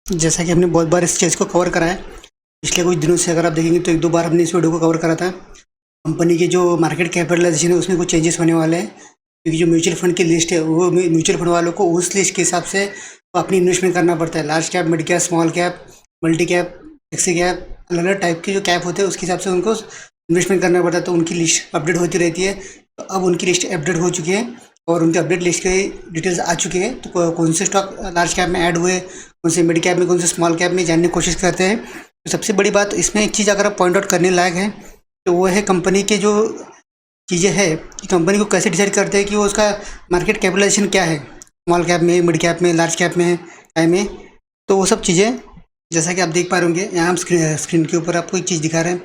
जैसा कि हमने बहुत बार इस चीज़ को कवर करा है। पिछले कुछ दिनों से अगर आप देखेंगे तो 1-2 बार हमने इस वीडियो को कवर करा था। कंपनी की जो मार्केट कैपिटलाइजेशन है उसमें कुछ चेंजेस होने वाले हैं, क्योंकि जो म्यूचुअल फंड की लिस्ट है वो म्यूचुअल फंड वालों को उस लिस्ट के हिसाब से अपनी इन्वेस्टमेंट करना पड़ता है। Large cap, mid cap, small cap, multi cap, flexi cap, अलग अलग टाइप के जो कैप होते हैं उसके हिसाब से उनको इन्वेस्टमेंट करना पड़ता है। तो उनकी लिस्ट अपडेट होती रहती है। तो अब उनकी लिस्ट अपडेट हो चुकी है और उनके अपडेट लिस्ट की डिटेल्स आ चुकी है। तो कौन से स्टॉक लार्ज कैप में ऐड हुए, कौन से मिड कैप में, कौन से स्मॉल कैप में, जानने की कोशिश करते हैं। तो सबसे बड़ी बात इसमें एक चीज़ अगर आप पॉइंट आउट करने लायक है तो वो है कंपनी के जो चीज़ें है कि कंपनी को कैसे डिसाइड करते हैं कि वो उसका मार्केट कैपिटलाइजेशन क्या है, स्मॉल कैप में, मिड कैप में, लार्ज कैप में, आई में। तो वो सब चीज़ें जैसा कि आप देख पा रहे होंगे, यहाँ हम स्क्रीन के ऊपर आपको एक चीज़ दिखा रहे हैं।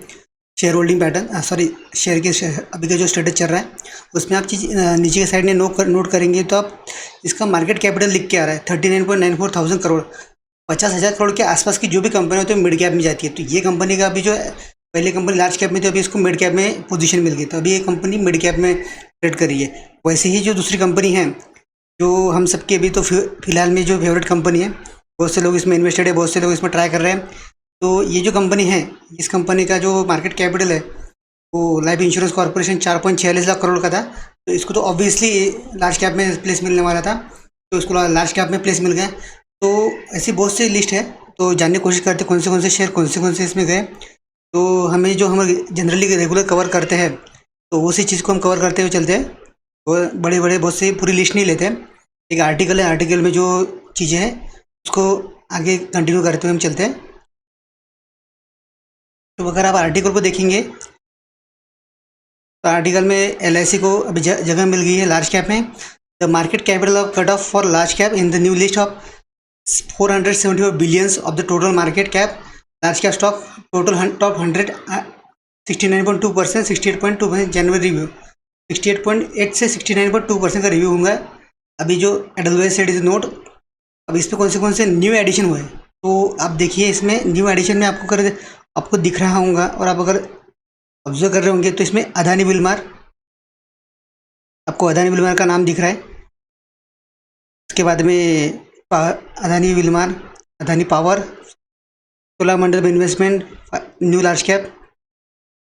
Share holding pattern, sorry, share के अभी का जो स्टेटस चल रहा है उसमें आप चीज़ नीचे के साइड में नोट करेंगे तो आप इसका मार्केट कैपिटल लिख के आ रहा है 39.94 थाउजेंड करोड़। 50,000 करोड़ के आसपास की जो भी कंपनी होती है मिड कैप में जाती है। तो ये कंपनी का अभी जो पहले कंपनी लार्ज कैप में थी, अभी इसको मिड कैप में पोजीशन मिल गई, तो अभी ये कंपनी मिड कैप में ट्रेड कर रही है। वैसे ही जो दूसरी कंपनी है जो हम सबकी अभी तो फिलहाल में जो फेवरेट कंपनी है, बहुत से लोग इसमें इन्वेस्टेड है, बहुत से लोग इसमें ट्राई कर रहे हैं। तो ये जो कंपनी है, इस कंपनी का जो मार्केट कैपिटल है वो life insurance corporation 4.46 lakh crore का था। तो इसको तो ऑब्वियसली लार्ज कैप में प्लेस मिलने वाला था, तो इसको लार्ज कैप में प्लेस मिल गया। तो ऐसी बहुत सी लिस्ट है, तो जानने की कोशिश करते कौन से शेयर कौन से इसमें गए। तो हमें जो हम जनरली रेगुलर कवर करते हैं तो उसी चीज़ को हम कवर करते हुए चलते हैं। वो बड़े बड़े बहुत से पूरी लिस्ट नहीं लेते हैं। एक आर्टिकल है, आर्टिकल में जो चीज़ें हैं उसको आगे कंटिन्यू करते हुए हम चलते हैं। तो अगर आप आर्टिकल को देखेंगे तो आर्टिकल में LIC को अभी जगह मिल गई है लार्ज कैप में। The market capital of cut off for large cap in the new list of 474 billions of the total market cap large cap stock total top 100 69.2%, 68.2% January review, 68.8 से 69.2% का review होगा। अभी जो एडलवेस सेड इज नोट, अब इस पर कौन से न्यू एडिशन हुए हैं तो आप देखिए इसमें न्यू एडिशन में आपको दिख रहा होगा, और आप अगर ऑब्जर्व कर रहे होंगे तो इसमें अदानी विल्मार, आपको अदानी विल्मार का नाम दिख रहा है। उसके बाद में Adani Wilmar, Adani Power, Cholamandalam Investment, new large cap.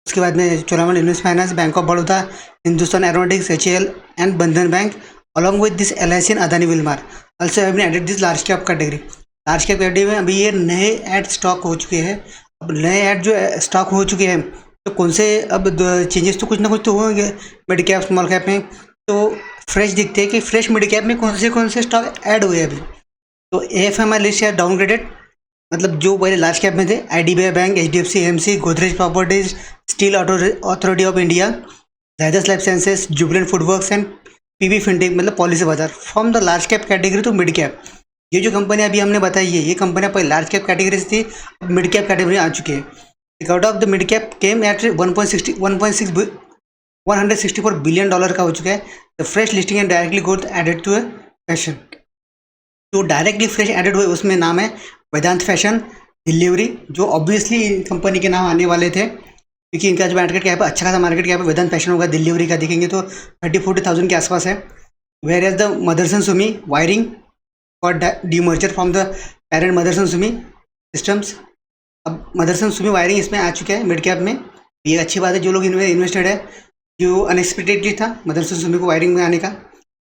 उसके बाद में Cholamandalam Invest Finance, Bank of Baroda, Hindustan Aeronautics, HAL and Bandhan Bank, along with this LIC and Adani Wilmar also have been added this large cap category. Large cap category में अभी ये नए add stock हो चुके हैं। अब नए ऐड जो स्टॉक हो चुके हैं तो कौन से अब चेंजेस तो कुछ ना कुछ तो होंगे मिड कैप स्मॉल कैप में। तो फ्रेश दिखते हैं कि फ्रेश मिड कैप में कौन से स्टॉक ऐड हुए अभी। तो AFMI लिस्ट है डाउनग्रेडेड, मतलब जो पहले लार्ज कैप में थे IDBI Bank, HDFC AMC, Godrej Properties, Steel Authority of India, Zydus Life Sciences, Jubilant FoodWorks and PB Fintech, मतलब policy Bazaar, from the large cap category to mid cap. ये जो कंपनी अभी हमने बताई है ये कंपनियाँ पहले लार्ज कैप कैटेगरी से थी, अब मिड कैप कैटेगरी आ चुकी है। Out of the mid cap came at 164 billion dollar का हो चुका है। The fresh listing and directly growth added to a fashion, जो डायरेक्टली फ्रेश एडेड हुए उसमें नाम है वेदांत फैशन, डिलीवरी, जो ऑब्वियसली कंपनी के नाम आने वाले थे क्योंकि इनका जो मार्केट कैप है अच्छा खासा मार्केट कैप है। वेदांत फैशन होगा, डिलीवरी का देखेंगे तो 30-40,000 के आसपास है। Whereas the Motherson Sumi wiring और demerger from the parent Motherson Sumi Systems. अब मदरसन सुमी वायरिंग इसमें आ चुका है मिड कैप में, ये अच्छी बात है। जो लोग इन्वेस्टेड है, जो अनएक्सपेक्टेडली था मदरसन सुमी को वायरिंग में आने का,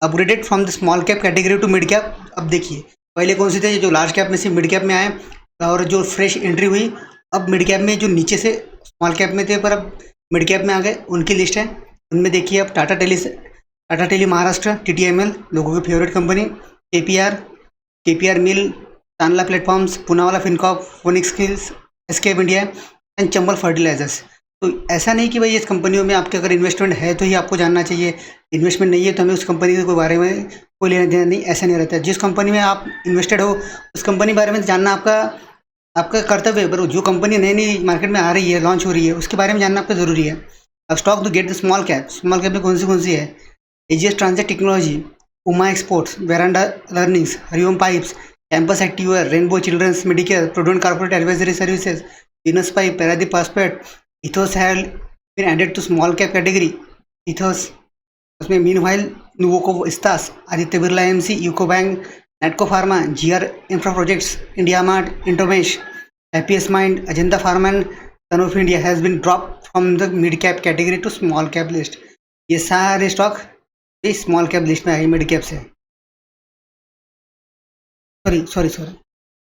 upgraded from the small cap category to mid cap. अब देखिए पहले कौन से थे जो लार्ज कैप में से मिड कैप में आए और जो फ्रेश एंट्री हुई, अब मिड कैप में जो नीचे से स्मॉल कैप में थे पर अब मिड कैप में आ गए, उनकी लिस्ट है। उनमें देखिए अब टाटा टेली महाराष्ट्र, TTML लोगों की favourite company, KPR mill, Tanla platforms, Poonawalla Fincorp, Phoenix skills, SKF India and Chambal fertilisers. तो ऐसा नहीं कि भाई इस कंपनियों में आपके अगर इन्वेस्टमेंट है तो ही आपको जानना चाहिए, इन्वेस्टमेंट नहीं है तो हमें उस कंपनी के बारे में कोई लेना देना नहीं, ऐसा नहीं रहता है। जिस कंपनी में आप इन्वेस्टेड हो उस कंपनी के बारे में जानना आपका कर्तव्य है, पर जो कंपनी नई नई मार्केट में आ रही है, लॉन्च हो रही है, उसके बारे में जानना आपका ज़रूरी है। अब stock to get the small cap में कौन सी है? AGS Transact Technologies, Uma Exports, Veranda Learnings, Hariom Pipes, Campus Activewear, Rainbow Children's Medicare, Prudent Corporate Advisory Services, Venus Pipe, Paradeep Phosphates, Ethos have been added to small cap category. Ethos उसमें meanwhile Nuvoco Vistas, Aditya Birla AMC, UCO Bank, Natco Pharma, GR Infra Projects, India Mart, Intermesh, Happiest Mind, Ajanta Pharma and Sanofi India has been dropped from the mid cap category to small cap list. ये सारे stock इस small cap list में आए, mid cap से। Sorry,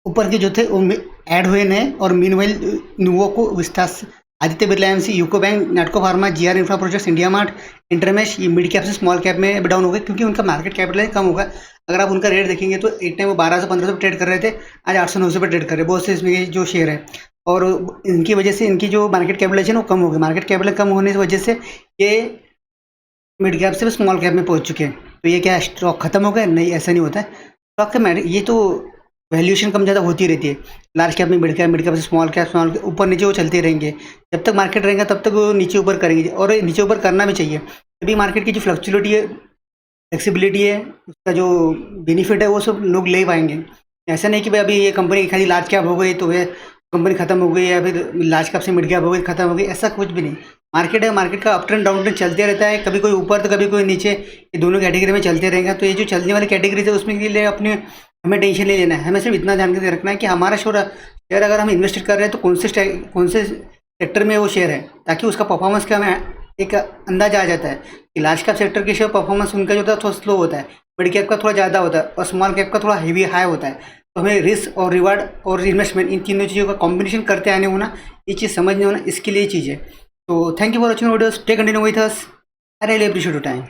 ऊपर के जो थे वो ऐड हुए नए, और meanwhile Nuvoco Vistas, Aditya Birla AMC, UCO Bank, Natco Pharma, GR Infra Projects, IndiaMART, InterMesh, ये मिड कैप से स्मॉल कैप में डाउन हो गए क्योंकि उनका मार्केट कैपिटल कम होगा। अगर आप उनका रेट देखेंगे तो एक टाइम वो 1200-1500 पे ट्रेड कर रहे थे, आज 800-900 पे ट्रेड कर रहे हैं। बहुत से इसमें जो शेयर है, और इनकी वजह से इनकी जो मार्केट कैपिटलाइजेशन वो कम हो गई। मार्केट कैपिटल कम होने की वजह से ये मिड कैप से स्मॉल कैप में पहुंच चुके हैं। तो ये क्या स्टॉक खत्म हो गया? नहीं, ऐसा नहीं होता है। स्टॉक का ये तो वैल्यूएशन कम ज़्यादा होती रहती है। लार्ज कैप में मिड कैप से स्मॉल कैप ऊपर नीचे वो चलते रहेंगे। जब तक मार्केट रहेगा तब तक वो नीचे ऊपर करेंगे, और नीचे ऊपर करना भी चाहिए। तभी मार्केट की जो फ्लक्चुअलिटी है, फ्लेक्सिबिलिटी है, उसका जो बेनिफिट है वो सब लोग ले पाएंगे। ऐसा नहीं कि भाई अभी ये कंपनी खाली लार्ज कैप हो गई तो ये कंपनी खत्म हो गई, या फिर लार्ज कैप से मिड कैप हो गई खत्म हो गई, ऐसा कुछ भी नहीं। मार्केट है, मार्केट का अप ट्रेंड डाउन ट्रेंड चलते रहता है, कभी कोई ऊपर तो कभी कोई नीचे, ये दोनों कैटेगरी में चलते रहेगा। तो ये जो चलने वाली कैटेगरी है उसमें के लिए अपने हमें टेंशन नहीं लेना है। हमें सिर्फ इतना ध्यान के रखना है कि हमारा शेयर अगर हम इन्वेस्ट कर रहे हैं तो कौन से सेक्टर में वो शेयर है, ताकि उसका परफॉर्मेंस का हमें एक अंदाजा आ जाता है कि लार्ज कैप सेक्टर के शेयर परफॉर्मेंस उनका जो होता है थोड़ा स्लो होता है, मिड कैप का थोड़ा ज़्यादा होता है, और स्मॉल कैप का थोड़ा हेवी हाई होता है। तो हमें रिस्क और रिवार्ड और इन्वेस्टमेंट, इन तीनों चीज़ों का कॉम्बिनेशन करते आने होना, ये चीज़ समझने होना, इसके लिए चीज़ है। तो thank you for watching videos, stay continue with us, I really appreciate your time.